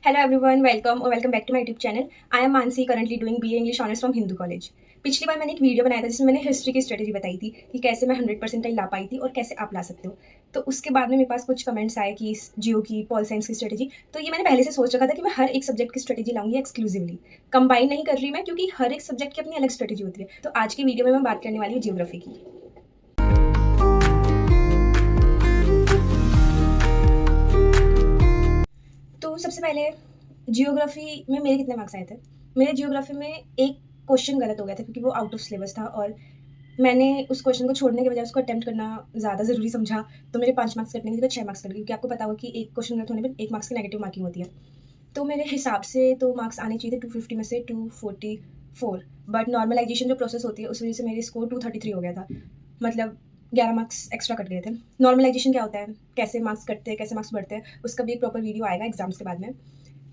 Hello everyone, welcome or welcome back to my YouTube channel. I am Mansi, currently doing BA English Honors from Hindu college. पिछली बार मैंने एक video बनाया था जिसमें मैंने हिस्ट्री की स्ट्रेटेजी बताई थी कि कैसे मैं 100% ला पाई थी और कैसे आप ला सकते हो। तो उसके बाद में मेरे पास कुछ कमेंट्स आए कि इस जियो की पॉल साइंस की स्ट्रेटेजी, तो ये मैंने पहले से सोच रखा था कि मैं हर एक सब्जेक्ट की स्ट्रेटेजी लाऊंगी एक्सक्लूसिवली, कंबाइन नहीं कर रही मैं, क्योंकि हर एक सब्जेक्ट की अपनी अलग स्ट्रेटेजी होती है। तो आज की वीडियो में मैं बात करने वाली हूँ जियोग्राफी की। तो सबसे पहले जियोग्राफी में मेरे कितने मार्क्स आए थे? मेरे जियोग्राफी में एक क्वेश्चन गलत हो गया था क्योंकि वो आउट ऑफ सिलेबस था और मैंने उस क्वेश्चन को छोड़ने के बजाय उसको अटेम्प्ट करना ज़्यादा ज़रूरी समझा, तो मेरे 5 मार्क्स कटने की जगह 6 मार्क्स कट गए, क्योंकि आपको पता होगा कि एक क्वेश्चन गलत होने पर 1 मार्क्स की नेगेटिव मार्किंग होती है। तो मेरे हिसाब से तो मार्क्स आने चाहिए थे 250 में से 244, बट नॉर्मलाइजेशन जो प्रोसेस होती है उस वजह से मेरे स्कोर 233 हो गया था, मतलब 11 मार्क्स एक्स्ट्रा कट गए थे। नॉर्मलाइजेशन क्या होता है, कैसे मार्क्स कटते हैं, कैसे मार्क्स बढ़ते हैं, उसका भी एक प्रॉपर वीडियो आएगा एग्जाम्स के बाद में।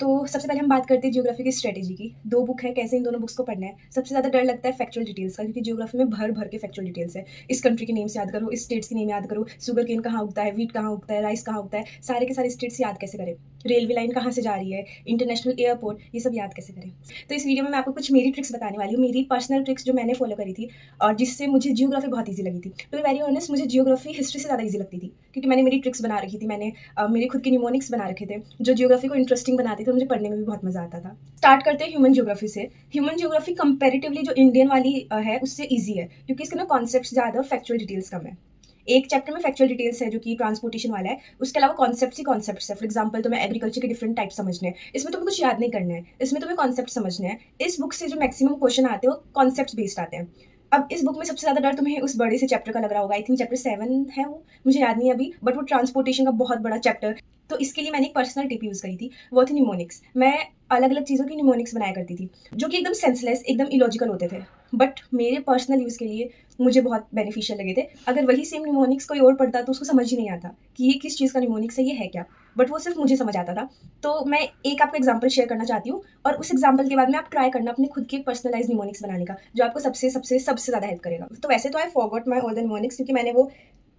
तो सबसे पहले हम बात करते हैं जियोग्राफी की स्ट्रेटेजी की। 2 बुक है, कैसे इन दोनों बुक्स को पढ़ना है। सबसे ज़्यादा डर लगता है फैक्चुअल डिटेल्स का, क्योंकि जियोग्राफी में भर भर के फैक्चुअल डिटेल्स है। इस कंट्री के नेम्स याद करो, इस स्टेट्स के नेम याद करो, शुगर केन कहाँ उगता है, व्हीट कहाँ उगता है, राइस कहाँ उगता है, सारे के सारे स्टेट्स याद कैसे करें, रेलवे लाइन कहाँ से जा रही है, इंटरनेशनल एयरपोर्ट, ये सब याद कैसे करें। तो इस वीडियो में मैं आपको कुछ मेरी ट्रिक्स बताने वाली हूँ, मेरी पर्सनल ट्रिक्स जो मैंने फॉलो करी थी और जिससे मुझे जियोग्राफी बहुत ईजी लगी थी। टू बी वेरी ऑनेस्ट, मुझे जियोग्राफी हिस्ट्री से ज़्यादा ईजी लगती थी, क्योंकि मैंने मेरी ट्रिक्स बना रखी थी, मैंने मेरे खुद के निमोनिक्स बना रखे थे जो जियोग्राफी को इंटरेस्टिंग बनाते थे, मुझे पढ़ने में भी बहुत मजा आता था। स्टार्ट करते हैं ह्यूमन जियोग्राफी से। ह्यूमन जियोग्राफी कंपैरेटिवली जो इंडियन वाली है उससे इजी है, क्योंकि इसके ना कॉन्सेप्ट्स ज़्यादा और फैक्चुअल डिटेल्स कम है। एक चैप्टर में फैक्चुअल डिटेल्स है जो कि ट्रांसपोर्टेशन वाला है, उसके अलावा कॉन्सेप्ट्स ही कॉन्सेप्ट्स है। फॉर एग्जांपल तुम्हें एग्रीकल्चर के डिफरेंट टाइप समझने हैं, इसमें तुम्हें कुछ याद नहीं करना है, इसमें तुम्हें कॉन्सेप्ट समझने हैं। इस बुक से जो मैक्सिमम क्वेश्चन आते हैं वो कॉन्सेप्ट बेस्ड आते हैं। अब इस बुक में सबसे ज़्यादा डर तुम्हें उस बड़े से चैप्टर का लग रहा होगा, आई थिंक चैप्टर 7 है वो, मुझे याद नहीं अभी, बट वो ट्रांसपोर्टेशन का बहुत बड़ा चैप्टर। तो इसके लिए मैंने एक पर्सनल टिप यूज़ करी थी, वो थी निमोनिक्स। मैं अलग अलग चीज़ों की निमोनिक्स बनाया करती थी जो कि एकदम सेंसलेस, एकदम इलॉजिकल होते थे, बट मेरे पर्सनल यूज़ के लिए मुझे बहुत बेनिफिशियल लगे थे। अगर वही सेम निमोनिक्स कोई और पढ़ता तो उसको समझ ही नहीं आता कि ये किस चीज़ का निमोनिक्स है, ये है क्या, बट वो सिर्फ मुझे समझ आता था। तो मैं एक आपको एग्जांपल शेयर करना चाहती हूँ और उस एग्जांपल के बाद में आप ट्राई करना अपने खुद की पर्सनलाइज निमोनिक्स बनाने का, जो आपको सबसे सबसे सबसे ज़्यादा हेल्प करेगा। तो वैसे तो I forgot my all the mnemonics, क्योंकि मैंने वो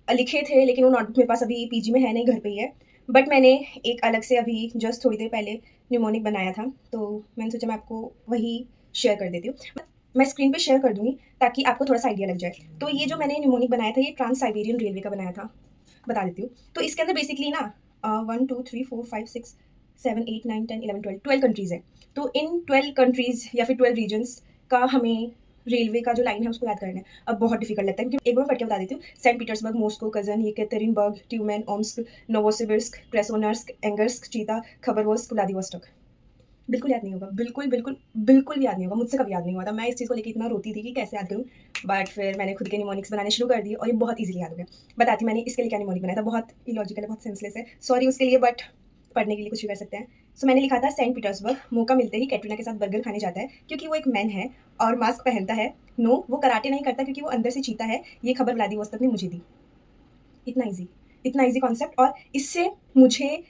लिखे थे, लेकिन वो नोटबुक मेरे पास अभी पीजी में है नहीं, घर पे ही है। बट मैंने एक अलग से अभी जस्ट थोड़ी देर पहले निमोनिक बनाया था, तो मैंने सोचा मैं आपको वही शेयर कर देती हूँ। मैं स्क्रीन पे शेयर कर दूँगी ताकि आपको थोड़ा सा आइडिया लग जाए। तो ये जो मैंने निमोनिक बनाया था, ये ट्रांस साइबेरियन रेलवे का बनाया था, बता देती हूँ। तो इसके अंदर बेसिकली ना 1 2 3 4 5 6 7 8 9 10 11 12 कंट्रीज़ हैं। तो इन 12 कंट्रीज़ या फिर 12 रीजन्स का हमें रेलवे का जो लाइन है उसको याद करना है। अब बहुत डिफिकल्ट लगता है, क्योंकि एक बार पढ़ के बता देती हूँ। Saint Petersburg, Moscow, Kazan, Yekaterinburg, Tyumen, Omsk, Novosibirsk, Krasnoyarsk, Angarsk, Chita, Khabarovsk, Vladivostok. बिल्कुल याद नहीं होगा, बिल्कुल बिल्कुल बिल्कुल भी याद नहीं होगा, मुझसे कभी याद नहीं हुआ था। मैं इस चीज़ को लेकर इतना रोती थी कि कैसे याद करूँ, बट फिर मैंने खुद के निमोनिक्स बनाने शुरू कर दिए और ये बहुत ईजिली याद हो गया। बताती हूँ मैंने इसके लिए क्या निमोनिक बनाया था, बहुत इलॉजिकल है, बहुत सेंसलेस है, सॉरी उसके लिए, बट पढ़ने के लिए कुछ भी कर सकते हैं। सो मैंने लिखा था सेंट पीटर्सबर्ग मौका मिलते ही कैटरीना के साथ बर्गर खाने जाता है, क्योंकि वो एक मैन है और मास्क पहनता है। नो, वो कराटे नहीं करता क्योंकि वो अंदर से चीता है। ये खबर व्लादिवोस्तोक ने मुझे दी। इतना ईजी, इतना ईजी कॉन्सेप्ट, और इससे मुझे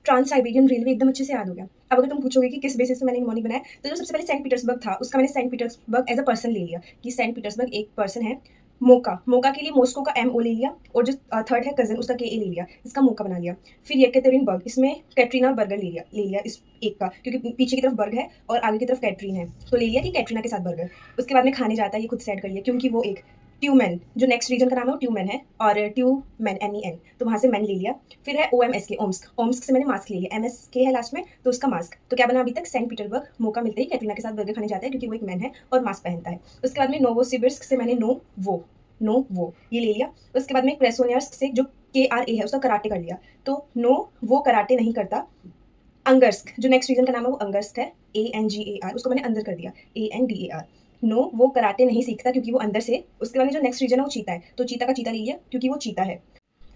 ट्रांस साइबेरियन रेलवे एकदम अच्छे से याद हो गया। अब अगर तुम पूछोगे कि किस बेसिस पे मैंने निमोनिक बनाया, तो जो सबसे पहले सेंट पीटर्सबर्ग था उसका मैंने Saint Petersburg as a person ले लिया कि सेंट पीटर्सबर्ग एक पर्सन है। मोका के लिए मॉस्को का MO ले लिया, और जो थर्ड है कजन, उसका KA ले लिया, इसका मोका बना लिया। फिर येकेतेरिनबर्ग, इसमें कैटरीना और बर्गर ले लिया इस एक का, क्योंकि पीछे की तरफ बर्ग है और आगे की तरफ कैटरीन है, तो ले लिया कि कैटरीना के साथ बर्गर। उसके बाद में खाने जाता है, ये खुद सेट कर लिया, क्योंकि वो एक ट्यूमेन, जो नेक्स्ट रीजन का नाम है वो ट्यूमेन है, और ट्यूमेन MEN, तो वहाँ से मैन ले लिया। फिर है OMSK, ओम्स्क से मैंने मास्क ले लिया, MSK है लास्ट में, तो उसका मास्क। तो क्या बना अभी तक, सेंट पीटर्सबर्ग मौका मिलते ही कैटरीना के साथ बर्गर खाने जाता है, क्योंकि वो एक मैन है और मास्क पहनता है। उसके बाद में नोवोसिबिर्स्क से मैंने नो वो ये ले लिया। उसके बाद में क्रेसोनियर्स्क से जो KRA है उसका कराटे कर लिया, तो नो वो कराटे नहीं करता। अंगर्स्क, जो नेक्स्ट रीजन का नाम है वो अंगर्स्क है, ANGAR, उसको मैंने अंदर कर दिया, ANDAR। नो, वो कराटे नहीं सीखता क्योंकि वो अंदर से। उसके बाद में जो नेक्स्ट रीजन है वो चीता है, तो चीता का चीता ले लिया क्योंकि वो चीता है।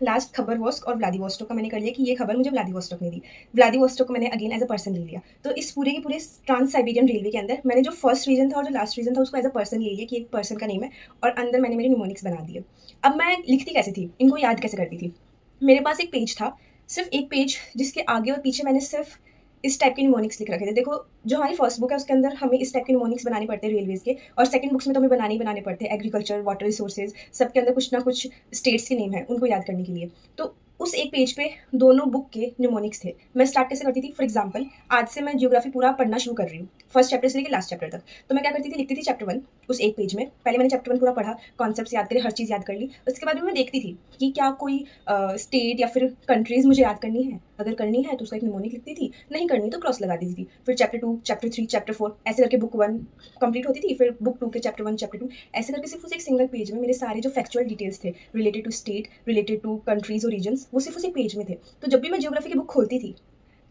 लास्ट खबरवोस्क और व्लादिवोस्टोक का मैंने कर लिया कि ये खबर मुझे व्लादिवोस्टोक ने दी। व्लादिवोस्टोक को मैंने अगेन एज अ पर्सन ले लिया। तो इस पूरे के पूरे ट्रांस साइबेरियन रेलवे के अंदर मैंने जो फर्स्ट रीजन था और जो लास्ट रीजन था उसको एज अ पर्सन ले लिया कि एक पर्सन का नेम है, और अंदर मैंने मेरे निमोनिक्स बना दिए। अब मैं लिखती कैसे थी, इनको याद कैसे करती थी। मेरे पास एक पेज था, सिर्फ एक पेज, जिसके आगे और पीछे मैंने सिर्फ इस टाइप के निमोनिक्स लिख रखे थे। देखो, जो हमारी फर्स्ट बुक है उसके अंदर हमें इस टाइप के निमोनिक्स बनाने पड़ते हैं रेलवेज के, और सेकंड बुक्स में तो हमें बनाने पड़ते हैं एग्रीकल्चर, वाटर रिसोर्सेज, सबके अंदर कुछ ना कुछ स्टेट्स के नेम है उनको याद करने के लिए। तो उस एक पेज पे दोनों बुक के न्यूमोनिक्स थे। मैं स्टार्ट कैसे करती थी, फॉर एग्जांपल आज से मैं जियोग्राफी पूरा पढ़ना शुरू कर रही हूँ, फर्स्ट चैप्टर से लेकर लास्ट चैप्टर तक। तो मैं क्या करती थी, लिखती थी चैप्टर 1 उस एक पेज में। पहले मैंने चैप्टर 1 पूरा पढ़ा, कॉन्सेप्ट्स याद करे, हर चीज़ याद कर ली। उसके बाद में मैं देखती थी कि क्या कोई स्टेट या फिर कंट्रीज़ मुझे याद करनी है। अगर करनी है तो उसका एक न्यूमोनिक लिखती थी, नहीं करनी तो क्रॉस लगा देती थी। फिर चैप्टर 2, चैप्टर 3, चैप्टर 4 ऐसे करके बुक 1 कंप्लीट होती थी। फिर बुक 2 के चैप्टर 1, चैप्टर 2 ऐसे करके सिर्फ उस एक सिंगल पेज में मेरे सारे जो फैक्चुअल डिटेल्स थे related to state, related to countries और रीजन्स, वो सिर्फ उस एक पेज में थे। तो जब भी मैं जियोग्राफी की बुक खोलती थी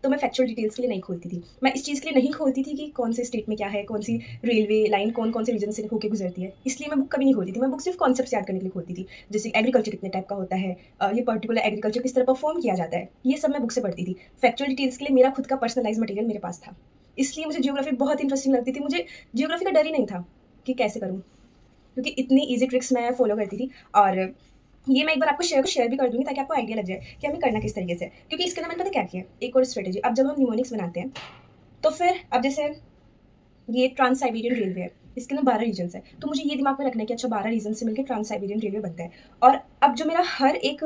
तो मैं फैक्चुअल डिटेल्स के लिए नहीं खोलती थी। मैं इस चीज़ के लिए नहीं खोलती थी कि कौन से स्टेट में क्या है, कौन सी रेलवे लाइन कौन कौन से रीजन से होकर गुजरती है। इसलिए मैं बुक कभी नहीं खोलती थी। मैं बुक सिर्फ कॉन्सेप्ट्स याद करने के लिए खोलती थी। जैसे एग्रीकल्चर कितने टाइप का होता है, ये पर्टिकुलर एग्रीकल्चर किस तरह परफॉर्म किया जाता है, ये सब मैं बुक से पढ़ती थी। फैक्चुअल डिटेल्स के लिए मेरा खुद का पर्सनलाइज मटेरियल मेरे पास था। इसलिए मुझे जियोग्राफी बहुत इंटरेस्टिंग लगती थी। मुझे जियोग्राफी का डर ही नहीं था कि कैसे करूँ, क्योंकि इतनी ईजी ट्रिक्स मैं फॉलो करती थी। और ये मैं एक बार आपको शेयर भी कर दूँगी ताकि आपको आइडिया लग जाए कि हमें करना किस तरीके से है। क्योंकि इसके अंदर मैंने पता क्या किया, एक और स्ट्रेटेजी। अब जब हम निमोनिक्स बनाते हैं तो फिर अब जैसे ये ट्रांस साइबेरियन रेलवे है, इसके अंदर 12 रीजन्स है। तो मुझे ये दिमाग में रखना है कि अच्छा 12 रीजन से मिलकर ट्रांस साइबेरियन रेलवे बनता है। और अब जो मेरा हर एक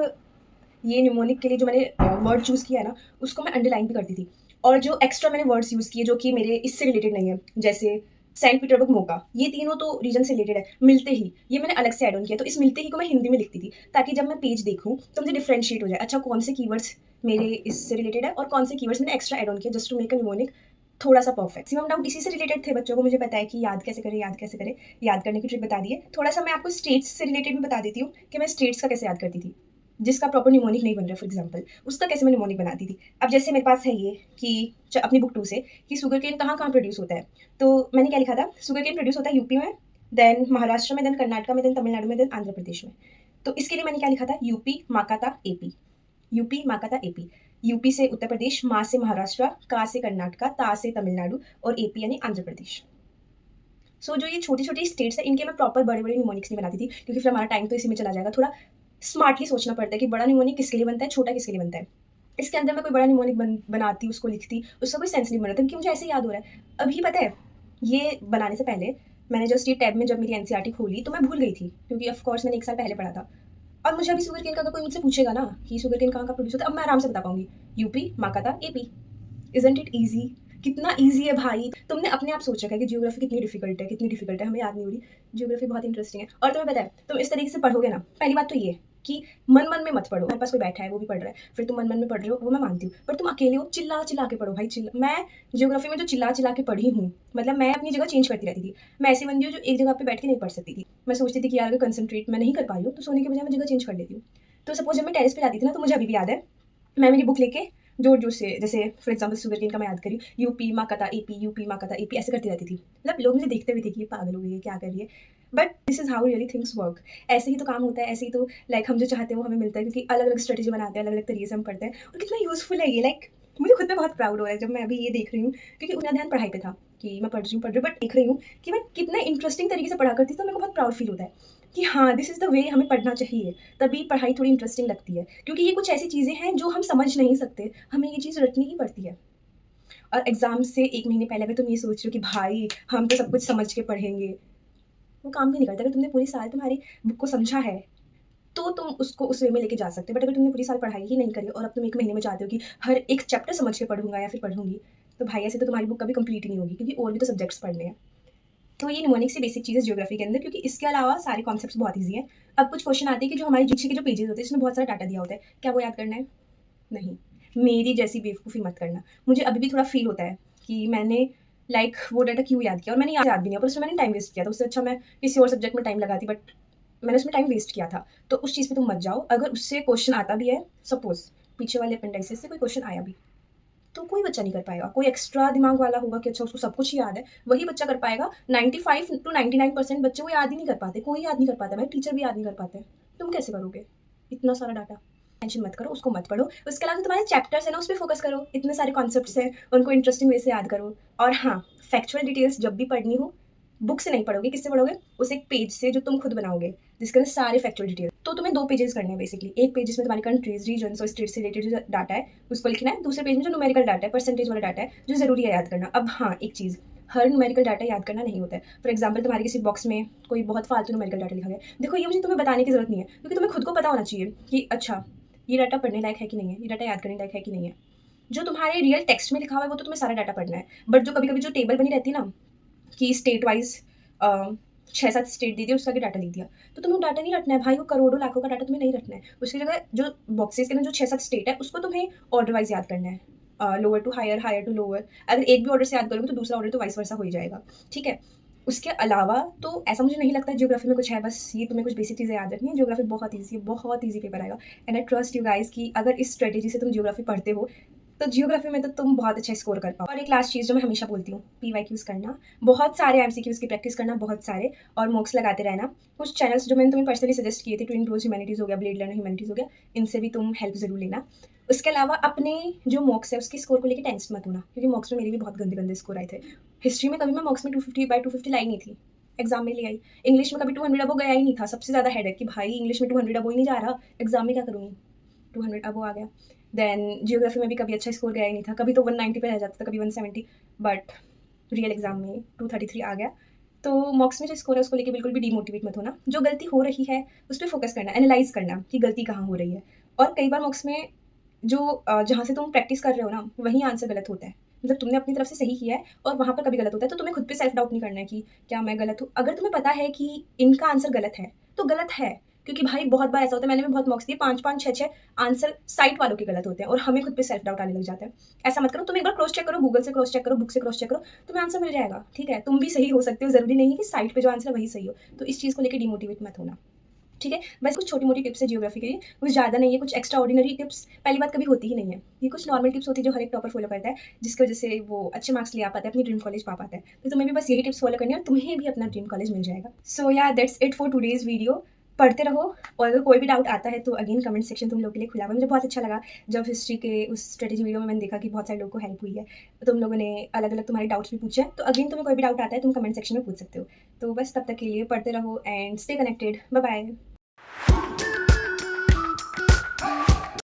ये न्यूमोनिक के लिए जो मैंने वर्ड चूज़ किया है ना, उसको मैं अंडरलाइन भी करती थी। और जो एक्स्ट्रा मैंने वर्ड्स यूज़ किए जो कि मेरे इससे रिलेटेड नहीं है, जैसे सेंट पीटर्सबर्ग मोका, ये तीनों तो रीजन से रिलेटेड है। मिलते ही ये मैंने अलग से ऐड ऑन किया। तो इस मिलते ही को मैं हिंदी में लिखती थी ताकि जब मैं पेज देखूँ तो मुझे डिफ्रेंशिएट हो जाए, अच्छा कौन से कीवर्ड्स मेरे इससे रिलेटेड है और कौन से कीवर्ड्स मैंने एक्स्ट्रा ऐड ऑन किया just to make a mnemonic थोड़ा सा परफेक्ट। मैक्सिमम डाउट इसी से रिलेटेड थे बच्चों को, मुझे पता है कि याद कैसे करें, याद कैसे करें। याद करने की ट्रिक बता दी है। थोड़ा सा मैं आपको स्टेट्स से रिलेटेड भी बता देती हूँ कि मैं स्टेट्स का कैसे याद करती थी, जिसका प्रॉपर निमोनिक नहीं बन रहा। फॉर एग्जाम्पल उसका कैसे मैं निमोनिक बनाती थी। अब जैसे मेरे पास है ये कि अपनी बुक 2 से कि शुगर केन कहाँ कहाँ प्रोड्यूस होता है। तो मैंने क्या लिखा था, शुगर केन प्रोड्यूस होता है यूपी में, देन महाराष्ट्र में, देन कर्नाटक में, देन तमिलनाडु में, देन आंध्र प्रदेश में। तो इसके लिए मैंने क्या लिखा था, यूपी माकाता एपी, यूपी माकाता एपी। यूपी से उत्तर प्रदेश, मा से महाराष्ट्र, का से कर्नाटका, ता से तमिलनाडु और एपी यानी आंध्र प्रदेश। सो जो ये छोटी छोटी स्टेट्स है इनके मैं प्रॉपर बड़े बड़े निमोनिक्स नहीं बनाती थी, क्योंकि फिर हमारा टाइम तो इसी में चला जाएगा। थोड़ा स्मार्टली सोचना पड़ता है कि बड़ा निमोनिक किसके लिए बनता है, छोटा किसके लिए बनता है। इसके अंदर मैं कोई बड़ा निमोनिक बनाती, उसको लिखती, उसका कोई सेंस नहीं बन रहा था, क्योंकि मुझे ऐसे याद हो रहा है। अभी पता है, ये बनाने से पहले मैंने जस्ट ये टैब में जब मेरी एनसीईआरटी खोली तो मैं भूल गई थी, क्योंकि ऑफ कोर्स मैंने 1 साल पहले पढ़ा था। और मुझे अभी शुगर केन का अगर कोई मुझसे पूछेगा ना कि शुगर केन कहाँ का प्रोड्यूस होता है, अब मैं आराम से बता पाऊंगी, यूपी माकाता एपी। इजंट इट ईजी, कितना ईजी है भाई। तुमने अपने आप सोच रखा है कि जियोग्राफी कितनी डिफिकल्ट है, कितनी डिफिकल्ट है, हमें याद नहीं हो रही। जियोग्राफी बहुत इंटरेस्टिंग है। और तुम्हें पता है, तुम इस तरीके से पढ़ोगे ना, पहली बात तो ये कि मन मन में मत पढ़ो। मेरे पास कोई बैठा है वो भी पढ़ रहा है, फिर तुम मन मन में पढ़ रहे हो, वो मैं मानती हूँ, पर तुम अकेले हो, चिल्ला चिल्ला के पढ़ो भाई। चिल्ला, मैं जियोग्राफी में जो चिल्ला चिल्ला के पढ़ी हूँ, मतलब मैं अपनी जगह चेंज करती रहती थी। मैं ऐसी बंदी हूँ जो एक जगह पे बैठ के नहीं पढ़ सकती थी। मैं सोचती थी कि यार अगर कंसंट्रेट मैं नहीं कर पा रही हूँ तो सोने के बजाय मैं जगह चेंज कर लेती हूँ। तो सपोज जब मैं टेरेस पे जाती थी ना, तो मुझे अभी भी याद है, मैं मेरी बुक लेके जोर जोर से, जैसे फॉर एग्जाम्पल शुगर केन का मैं याद करी, यूपी माकाता एपी, यूपी माकाता एपी ऐसे करती रहती थी। मतलब लोग मुझे देखते हुए थे कि ये पागल हो गई है, क्या कर रही है। But this is how really things work. ऐसे ही तो काम होता है, ऐसे ही तो लाइक हम जो चाहते हैं वो हमें मिलता है, क्योंकि अलग अलग स्ट्रेटेजी बनाते हैं, अलग अलग तरीके से हम पढ़ते हैं। और कितना यूजफुल है ये, लाइक मुझे खुद पे बहुत प्राउड हो रहा है जब मैं अभी ये देख रही हूँ, क्योंकि उतना ध्यान पढ़ाई पे था कि मैं पढ़ रही हूँ, बट देख रही हूँ कि मैं कितना इंटरेस्टिंग तरीके से पढ़ा करती थी। तो मेरे को बहुत प्राउड फील होता है कि हाँ, दिस इज़ द वे हमें पढ़ना चाहिए, तभी पढ़ाई थोड़ी इंटरेस्टिंग लगती है। क्योंकि ये कुछ ऐसी चीज़ें हैं जो हम समझ नहीं सकते, हमें ये चीज़ रटनी ही पड़ती है। और एग्ज़ाम से 1 महीने पहले अगर तुम ये सोच रहे हो कि भाई हम तो सब कुछ समझ के पढ़ेंगे, वो काम भी नहीं करता। अगर तुमने पूरे साल तुम्हारी बुक को समझा है तो तुम उसको उस वे में लेके जा सकते हो। बट अगर तुमने पूरी साल पढ़ाई ही नहीं करी और अब तुम 1 महीने में चाहते हो कि हर एक चैप्टर समझ के पढ़ूंगा या फिर पढ़ूंगी, तो भाई ऐसे तो तुम्हारी बुक कभी कंप्लीट ही नहीं होगी, क्योंकि और भी तो सब्जेक्ट्स पढ़ने हैं। तो ये निमोनिक से बेसिक चीज़ है ज्योग्राफी के अंदर, क्योंकि इसके अलावा सारे कॉन्सेप्ट्स बहुत ईजी हैं। अब कुछ क्वेश्चन आते हैं कि जो हमारे जीके के जो पेजेस होते हैं इसमें बहुत सारा डाटा दिया होता है, क्या वो याद करना है? नहीं। मेरी जैसी बेवकूफ़ी मत करना। मुझे अभी भी थोड़ा फील होता है कि मैंने वो डाटा क्यों याद किया, और मैंने याद भी नहीं, पर उसमें मैंने टाइम वेस्ट किया था। उससे अच्छा मैं किसी और सब्जेक्ट में टाइम लगाती, बट मैंने उसमें टाइम वेस्ट किया था। तो उस चीज़ पे तुम मत जाओ। अगर उससे क्वेश्चन आता भी है, सपोज पीछे वाले अपेंडिक्स से कोई क्वेश्चन आया भी, तो कोई बच्चा नहीं कर पाएगा। कोई एक्स्ट्रा दिमाग वाला होगा कि अच्छा उसको सब कुछ ही याद है, वही बच्चा कर पाएगा। 95 टू 99% बच्चे वो याद ही नहीं कर पाते, कोई याद नहीं कर पाता भाई, टीचर भी याद नहीं कर पाते। तुम कैसे करोगे इतना सारा डाटा? टेंशन मत करो, उसको मत पढ़ो। उसके अलावा जो तुम्हारे चैप्टर्स है ना, उस पर फोकस करो। इतने सारे कॉन्सेप्ट्स हैं, उनको इंटरेस्टिंग वे से याद करो। और हाँ, फैक्चुअल डिटेल्स जब भी पढ़नी हो, बुक से नहीं पढ़ोगे, किससे पढ़ोगे? उस एक पेज से जो तुम खुद बनाओगे, जिसके अंदर सारे फैक्चुअल डिटेल। तो तुम्हें 2 पेजेस करने हैं बेसिकली। एक पेज जिसमें तुम्हारी कंट्रीज, रीजन्स और स्टेट से रिलेटेड जो डाटा है उसको लिखना है। दूसरे पेज में जो न्यूमेरिकल डाटा है, परसेंटेज वाला डाटा है, जो ज़रूरी है याद करना। अब हाँ, एक चीज़, हर न्यूमेरिकल डाटा याद करना नहीं होता है। फॉर एग्जाम्पल तुम्हारे किसी बॉक्स में कोई बहुत फालतू न्यूमेरिकल डाटा लिखा गया, देखो ये मुझे तुम्हें बताने की जरूरत नहीं है, क्योंकि तुम्हें खुद को पता होना चाहिए कि अच्छा ये डाटा पढ़ने लायक है कि नहीं है, ये डाटा याद करने लायक है कि नहीं है। जो तुम्हारे रियल टेक्स्ट में लिखा हुआ है वो तो तुम्हें सारा डाटा पढ़ना है, बट जो कभी-कभी जो टेबल बनी रहती है ना कि स्टेट वाइज़ 6-7 स्टेट दे दिए, उसका आगे डाटा लिख दिया। तो तुम्हें वो डाटा नहीं रटना है भाई, वो करोड़ों लाखों का डाटा तुम्हें नहीं रटना है। उसकी जगह जो बॉक्सेस के अंदर जो 6-7 स्टेट है, उसको तुम्हें ऑर्डर वाइज़ याद करना है। Lower to higher, higher to lower. अगर एक भी ऑर्डर से याद करोगे तो दूसरा ऑर्डर तो वाइस वर्सा हो ही जाएगा, ठीक है? उसके अलावा तो ऐसा मुझे नहीं लगता ज्योग्राफी में कुछ है, बस ये तुम्हें कुछ बेसिक चीज़ें याद रखनी है। ज्योग्राफी बहुत ईज़ी पेपर आएगा and I trust you guys कि अगर इस स्ट्रैटेजी से तुम ज्योग्राफी पढ़ते हो तो जियोग्राफी में तो तुम बहुत अच्छा स्कोर कर पाओ। और एक लास्ट चीज़ जो मैं हमेशा बोलती हूँ, पीवाईक्यूज़ करना, बहुत सारे एमसीक्यूज़ की प्रैक्टिस करना, बहुत सारे, और मॉक्स लगाते रहना। कुछ चैनल्स जो मैंने तुम्हें पर्सनली सजेस्ट किए थे, ट्विन प्रोज ह्यूमैनिटीज़ हो गया, ब्लेड लर्नर ह्यूमैनिटीज़ हो गया, इनसे भी तुम हेल्प ज़रूर लेना। उसके अलावा अपने जो मॉक्स है उसके स्कोर को लेकर टेंशन मत होना, क्योंकि मॉक्स में मेरे भी बहुत गंदे गंदे स्कोर आए थे। हिस्ट्री में कभी मैं मॉक्स में 250/250 लाई नहीं थी, एग्जाम में ले आई। इंग्लिश में कभी 200 अबो गया ही नहीं था। सबसे ज़्यादा हेडेक कि भाई इंग्लिश में 200 अबो ही नहीं जा रहा, एग्जाम में क्या करूँगी, 200 अबो आ गया। देन जियोग्राफी में भी कभी अच्छा स्कोर गया ही नहीं था, कभी तो 190 पे रह जाता था, कभी 170, बट रियल एग्जाम में 233 आ गया। तो मॉक्स में जो स्कोर है उसको लेके बिल्कुल भी डीमोटिवेट मत होना। जो गलती हो रही है उस पर फोकस करना, एनालाइज करना कि गलती कहाँ हो रही है। और कई बार मॉक्स में जो जहाँ से तुम प्रैक्टिस कर रहे हो ना, वहीं आंसर गलत होता है। मतलब तुमने अपनी तरफ से सही किया है और वहाँ पर कभी गलत होता है, तो तुम्हें खुद पे सेल्फ डाउट नहीं करना है कि क्या मैं गलत हूँ। अगर तुम्हें पता है कि इनका आंसर गलत है तो गलत है, क्योंकि भाई बहुत बार ऐसा होता है, मैंने भी बहुत मॉक्स दिए, 5-5, 6-6 आंसर साइट वालों के गलत होते हैं और हमें खुद पे सेल्फ डाउट आने लग जाता है। ऐसा मत करो, तुम एक बार क्रॉस चेक करो, गूगल से क्रॉस चेक करो, बुक से क्रॉस चेक करो, तुम्हें आंसर मिल जाएगा, ठीक है? तुम भी सही हो सकते हो, ज़रूरी नहीं है कि साइट पे जो आंसर है वही सही हो। तो इस चीज़ को लेकर डिमोटिवेट मत होना, ठीक है? बस कुछ छोटी-मोटी टिप्स है जियोग्राफी के लिए, कुछ ज़्यादा नहीं है, कुछ एक्स्ट्रा ऑर्डिनरी टिप्स पहली बात कभी होती ही नहीं है। ये कुछ नॉर्मल टिप्स होती है जो हर एक टॉपर फॉलो करता है, जिसकी वजह से वो अच्छे मार्क्स ले आ पाता है, अपनी ड्रीम कॉलेज पा पाता है। तो तुम्हें भी बस यही टिप्स फॉलो करनी है और तुम्हें भी अपना ड्रीम कॉलेज मिल जाएगा। सो या that's it for today's video. पढ़ते रहो और अगर कोई भी डाउट आता है तो अगेन कमेंट सेक्शन तुम लोग के लिए खुला हुआ है। मुझे बहुत अच्छा लगा जब हिस्ट्री के उस स्ट्रेटेजी वीडियो में मैंने देखा कि बहुत सारे लोगों को हेल्प हुई है। तुम लोगों ने अलग-अलग तुम्हारे डाउट्स भी पूछे हैं, तो अगेन तुम्हें कोई भी डाउट आता है तुम कमेंट सेक्शन में पूछ सकते हो। तो बस तब तक के लिए पढ़ते रहो and stay connected. Bye bye.